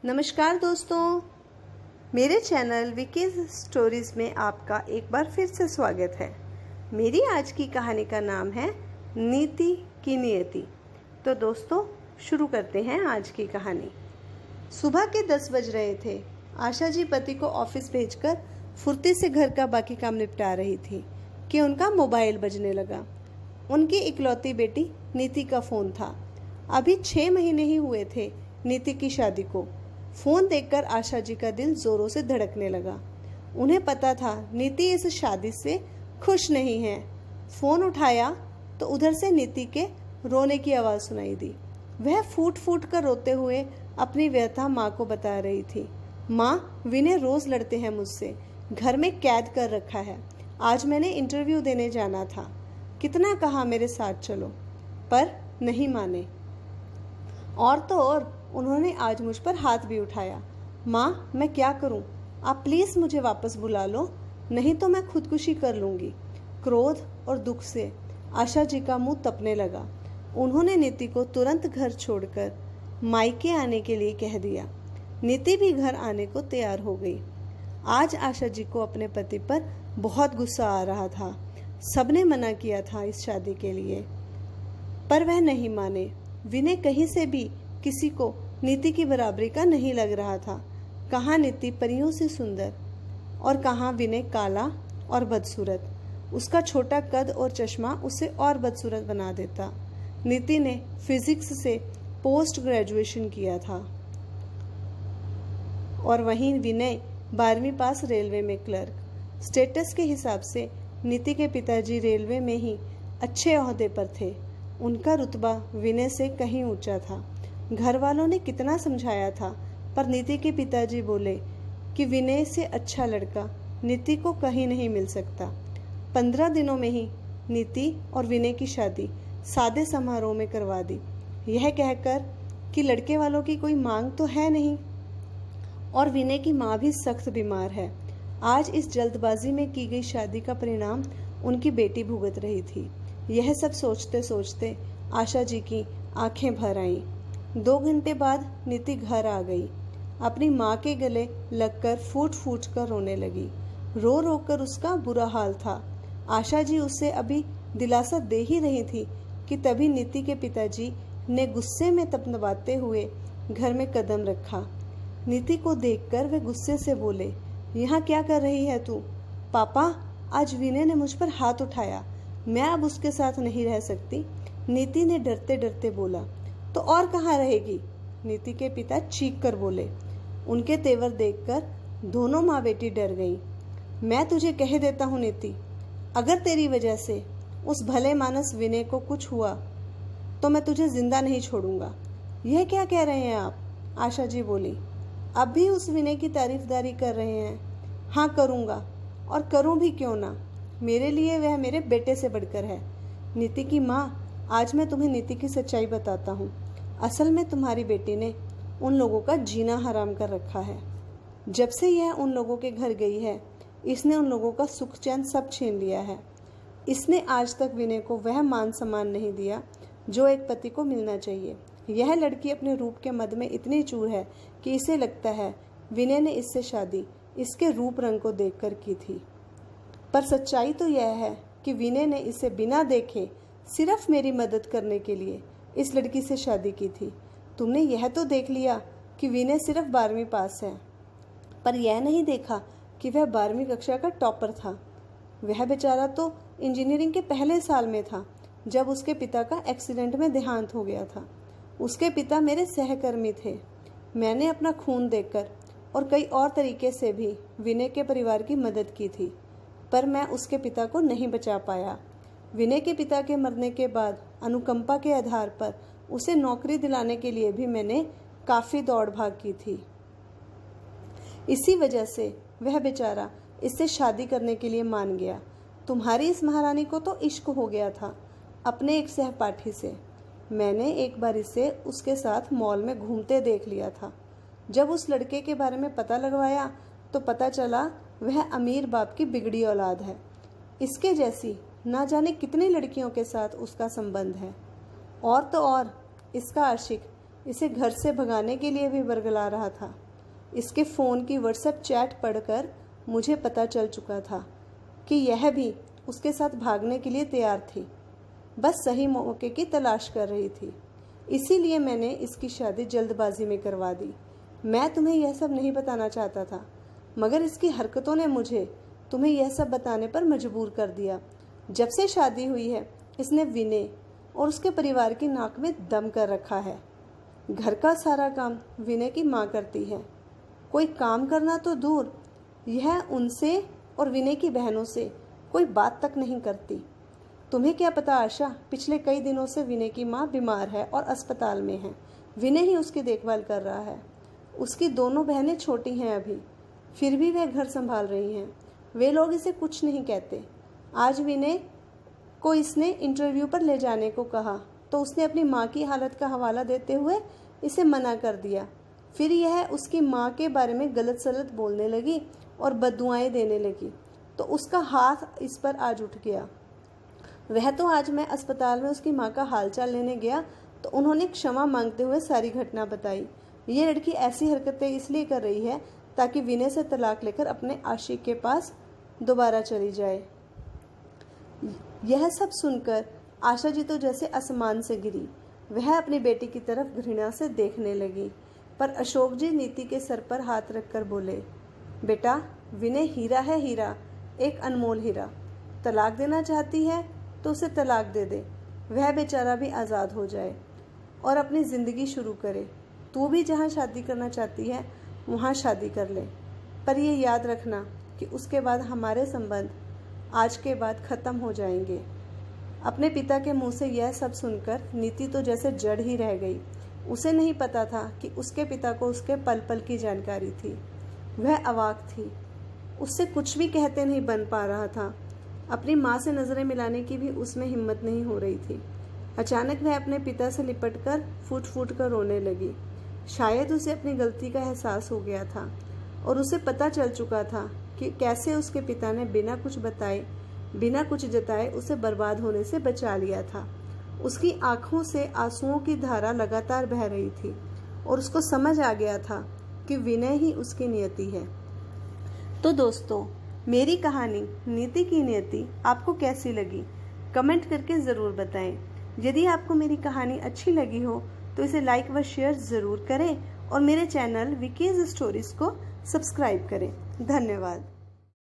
नमस्कार दोस्तों, मेरे चैनल विकीज़ स्टोरीज़ में आपका एक बार फिर से स्वागत है। मेरी आज की कहानी का नाम है नीति की नियति। तो दोस्तों शुरू करते हैं आज की कहानी। सुबह के 10 बज रहे थे। आशा जी पति को ऑफिस भेजकर फुर्ती से घर का बाकी काम निपटा रही थी कि उनका मोबाइल बजने लगा। उनकी इकलौती बेटी नीति का फ़ोन था। अभी 6 महीने ही हुए थे नीति की शादी को। फ़ोन देखकर आशा जी का दिल ज़ोरों से धड़कने लगा। उन्हें पता था नीति इस शादी से खुश नहीं है। फ़ोन उठाया तो उधर से नीति के रोने की आवाज़ सुनाई दी। वह फूट फूट कर रोते हुए अपनी व्यथा माँ को बता रही थी। माँ, विनय रोज़ लड़ते हैं मुझसे, घर में कैद कर रखा है। आज मैंने इंटरव्यू देने जाना था, कितना कहा मेरे साथ चलो, पर नहीं माने। और तो और उन्होंने आज मुझ पर हाथ भी उठाया। माँ, मैं क्या करूँ? आप प्लीज़ मुझे वापस बुला लो, नहीं तो मैं खुदकुशी कर लूँगी। क्रोध और दुख से आशा जी का मुंह तपने लगा। उन्होंने नीति को तुरंत घर छोड़कर मायके आने के लिए कह दिया। नीति भी घर आने को तैयार हो गई। आज आशा जी को अपने पति पर बहुत गुस्सा आ रहा था। सबने मना किया था इस शादी के लिए, पर वह नहीं माने। विनय कहीं से भी किसी को नीति की बराबरी का नहीं लग रहा था। कहाँ नीति परियों से सुंदर और कहाँ विनय काला और बदसूरत। उसका छोटा कद और चश्मा उसे और बदसूरत बना देता। नीति ने फिजिक्स से पोस्ट ग्रेजुएशन किया था और वहीं विनय 12वीं पास रेलवे में क्लर्क। स्टेटस के हिसाब से नीति के पिताजी रेलवे में ही अच्छे ओहदे पर थे। उनका रुतबा विनय से कहीं ऊंचा था। घर वालों ने कितना समझाया था, पर नीति के पिताजी बोले कि विनय से अच्छा लड़का नीति को कहीं नहीं मिल सकता। 15 दिनों में ही नीति और विनय की शादी सादे समारोह में करवा दी, यह कहकर कि लड़के वालों की कोई मांग तो है नहीं और विनय की माँ भी सख्त बीमार है। आज इस जल्दबाजी में की गई शादी का परिणाम उनकी बेटी भुगत रही थी। यह सब सोचते सोचते आशा जी की आंखें भर आईं। 2 घंटे बाद नीति घर आ गई। अपनी माँ के गले लगकर फूट फूट कर रोने लगी। रो रो कर उसका बुरा हाल था। आशा जी उसे अभी दिलासा दे ही रही थी कि तभी नीति के पिताजी ने गुस्से में तपतपाते हुए घर में कदम रखा। नीति को देखकर वे गुस्से से बोले, यहाँ क्या कर रही है तू? पापा, आज विनय ने मुझ पर हाथ उठाया, मैं अब उसके साथ नहीं रह सकती। नीति ने डरते डरते बोला। तो और कहाँ रहेगी? नीति के पिता चीख कर बोले। उनके तेवर देखकर दोनों माँ बेटी डर गईं। मैं तुझे कह देता हूँ नीति, अगर तेरी वजह से उस भले मानस विनय को कुछ हुआ तो मैं तुझे जिंदा नहीं छोड़ूंगा। यह क्या कह रहे हैं आप? आशा जी बोली। अब भी उस विनय की तारीफदारी कर रहे हैं? हाँ करूँगा, और करूँ भी क्यों ना। मेरे लिए वह मेरे बेटे से बढ़कर है। नीति की माँ, आज मैं तुम्हें नीति की सच्चाई बताता हूँ। असल में तुम्हारी बेटी ने उन लोगों का जीना हराम कर रखा है। जब से यह उन लोगों के घर गई है, इसने उन लोगों का सुख चैन सब छीन लिया है। इसने आज तक विनय को वह मान सम्मान नहीं दिया जो एक पति को मिलना चाहिए। यह लड़की अपने रूप के मद में इतनी चूर है कि इसे लगता है विनय ने इससे शादी इसके रूप रंग को देखकर की थी। पर सच्चाई तो यह है कि विनय ने इसे बिना देखे सिर्फ मेरी मदद करने के लिए इस लड़की से शादी की थी। तुमने यह तो देख लिया कि विनय सिर्फ 12वीं पास है, पर यह नहीं देखा कि वह 12वीं कक्षा का टॉपर था। वह बेचारा तो इंजीनियरिंग के पहले साल में था जब उसके पिता का एक्सीडेंट में देहांत हो गया था। उसके पिता मेरे सहकर्मी थे। मैंने अपना खून देकर और कई और तरीके से भी विनय के परिवार की मदद की थी, पर मैं उसके पिता को नहीं बचा पाया। विनय के पिता के मरने के बाद अनुकंपा के आधार पर उसे नौकरी दिलाने के लिए भी मैंने काफ़ी दौड़ भाग की थी। इसी वजह से वह बेचारा इससे शादी करने के लिए मान गया। तुम्हारी इस महारानी को तो इश्क हो गया था अपने एक सहपाठी से। मैंने एक बार इसे उसके साथ मॉल में घूमते देख लिया था। जब उस लड़के के बारे में पता लगवाया तो पता चला वह अमीर बाप की बिगड़ी औलाद है। इसके जैसी ना जाने कितनी लड़कियों के साथ उसका संबंध है। और तो और इसका आशिक इसे घर से भगाने के लिए भी बरगला रहा था। इसके फ़ोन की व्हाट्सएप चैट पढ़कर मुझे पता चल चुका था कि यह भी उसके साथ भागने के लिए तैयार थी, बस सही मौके की तलाश कर रही थी। इसीलिए मैंने इसकी शादी जल्दबाजी में करवा दी। मैं तुम्हें यह सब नहीं बताना चाहता था, मगर इसकी हरकतों ने मुझे तुम्हें यह सब बताने पर मजबूर कर दिया। जब से शादी हुई है इसने विनय और उसके परिवार की नाक में दम कर रखा है। घर का सारा काम विनय की माँ करती है। कोई काम करना तो दूर, यह उनसे और विनय की बहनों से कोई बात तक नहीं करती। तुम्हें क्या पता आशा, पिछले कई दिनों से विनय की माँ बीमार है और अस्पताल में है। विनय ही उसकी देखभाल कर रहा है। उसकी दोनों बहनें छोटी हैं अभी, फिर भी वह घर संभाल रही हैं। वे लोग इसे कुछ नहीं कहते। आज विनय को इसने इंटरव्यू पर ले जाने को कहा तो उसने अपनी माँ की हालत का हवाला देते हुए इसे मना कर दिया। फिर यह उसकी माँ के बारे में गलत सलत बोलने लगी और बददुआएं देने लगी तो उसका हाथ इस पर आज उठ गया। वह तो आज मैं अस्पताल में उसकी माँ का हालचाल लेने गया तो उन्होंने क्षमा मांगते हुए सारी घटना बताई। ये लड़की ऐसी हरकतें इसलिए कर रही है ताकि विनय से तलाक लेकर अपने आशिक के पास दोबारा चली जाए। यह सब सुनकर आशा जी तो जैसे आसमान से गिरी। वह अपनी बेटी की तरफ घृणा से देखने लगी, पर अशोक जी नीति के सर पर हाथ रखकर बोले, बेटा, विनय हीरा है, हीरा, एक अनमोल हीरा। तलाक देना चाहती है तो उसे तलाक दे दे, वह बेचारा भी आज़ाद हो जाए और अपनी ज़िंदगी शुरू करे। तू भी जहाँ शादी करना चाहती है वहाँ शादी कर ले, पर ये याद रखना कि उसके बाद हमारे संबंध आज के बाद ख़त्म हो जाएंगे। अपने पिता के मुंह से यह सब सुनकर नीति तो जैसे जड़ ही रह गई। उसे नहीं पता था कि उसके पिता को उसके पल पल की जानकारी थी। वह अवाक थी, उससे कुछ भी कहते नहीं बन पा रहा था। अपनी माँ से नज़रें मिलाने की भी उसमें हिम्मत नहीं हो रही थी। अचानक वह अपने पिता से लिपटकर फूट फूट कर रोने लगी। शायद उसे अपनी गलती का एहसास हो गया था और उसे पता चल चुका था कि कैसे उसके पिता ने बिना कुछ बताए, बिना कुछ जताए उसे बर्बाद होने से बचा लिया था। उसकी आंखों से आंसुओं की धारा लगातार बह रही थी और उसको समझ आ गया था कि विनय ही उसकी नियति है। तो दोस्तों, मेरी कहानी नीति की नियति आपको कैसी लगी कमेंट करके ज़रूर बताएं। यदि आपको मेरी कहानी अच्छी लगी हो तो इसे लाइक व शेयर ज़रूर करें और मेरे चैनल विकीज़ स्टोरीज़ को सब्सक्राइब करें। धन्यवाद।